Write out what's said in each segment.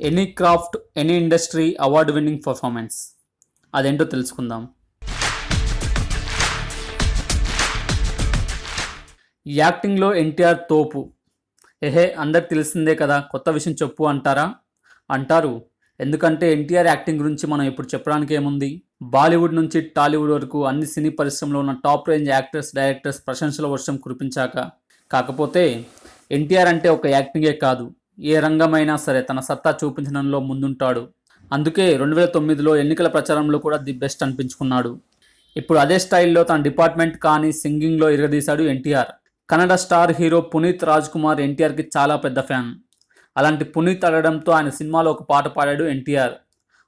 Any craft any industry award winning performance అదేంటో తెలుసుకుందాం. యాక్టింగ్లో ఎన్టీఆర్ తోపు. అందరికి తెలిసిందే కదా, కొత్త విషయం చెప్పు అంటారా? అంటారు. ఎందుకంటే ఎన్టీఆర్ యాక్టింగ్ గురించి మనం ఇప్పుడు చెప్పడానికి ఏముంది. బాలీవుడ్ నుంచి టాలీవుడ్ వరకు అన్ని సినీ పరిశ్రమలో ఉన్న టాప్ రేంజ్ యాక్టర్స్, డైరెక్టర్స్ ప్రశంసల వర్షం కురిపించాక, కాకపోతే ఎన్టీఆర్ అంటే ఒక యాక్టింగే కాదు, ఏ రంగమైనా సరే తన సత్తా చూపించడంలో ముందుంటాడు. అందుకే 2009లో ఎన్నికల ప్రచారంలో కూడా ది బెస్ట్ అనిపించుకున్నాడు. ఇప్పుడు అదే స్టైల్లో తన డిపార్ట్మెంట్ కానీ సింగింగ్లో ఇరగదీశాడు ఎన్టీఆర్. కన్నడ స్టార్ హీరో పునీత్ రాజ్ కుమార్ ఎన్టీఆర్కి చాలా పెద్ద ఫ్యాన్. అలాంటి పునీత్ అడగడంతో ఆయన సినిమాలో ఒక పాట పాడాడు ఎన్టీఆర్.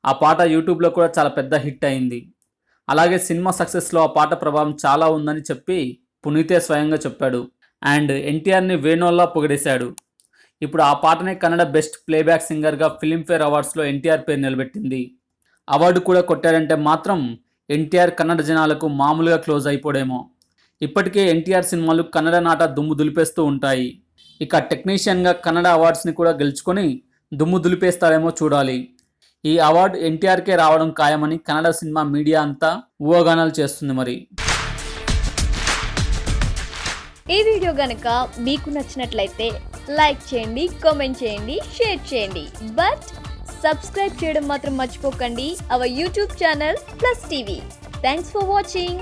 ఆ పాట యూట్యూబ్లో కూడా చాలా పెద్ద హిట్ అయింది. అలాగే సినిమా సక్సెస్లో ఆ పాట ప్రభావం చాలా ఉందని చెప్పి పునీతే స్వయంగా చెప్పాడు. అండ్ ఎన్టీఆర్ని వేణోల్లా పొగిడేశాడు. ఇప్పుడు ఆ పాటనే కన్నడ బెస్ట్ ప్లేబ్యాక్ సింగర్గా ఫిలింఫేర్ అవార్డ్స్లో ఎన్టీఆర్ పేరు నిలబెట్టింది. అవార్డు కూడా కొట్టాడంటే మాత్రం ఎన్టీఆర్ కన్నడ జనాలకు మామూలుగా క్లోజ్ అయిపోడేమో. ఇప్పటికే ఎన్టీఆర్ సినిమాలు కన్నడ నాట దుమ్ము దులిపేస్తూ ఉంటాయి. ఇక టెక్నీషియన్గా కన్నడ అవార్డ్స్ని కూడా గెలుచుకొని దుమ్ము దులిపేస్తారేమో చూడాలి. ఈ అవార్డు ఎన్టీఆర్కే రావడం ఖాయమని కన్నడ సినిమా మీడియా అంతా ఊహాగానాలు చేస్తుంది. మరి ఈ వీడియో గనక మీకు నచ్చినట్లయితే లైక్ చేయండి, కామెంట్ చేయండి, షేర్ చేయండి. బట్ సబ్స్క్రైబ్ చేయడం మాత్రం మర్చిపోకండి our YouTube channel plus TV. Thanks for watching.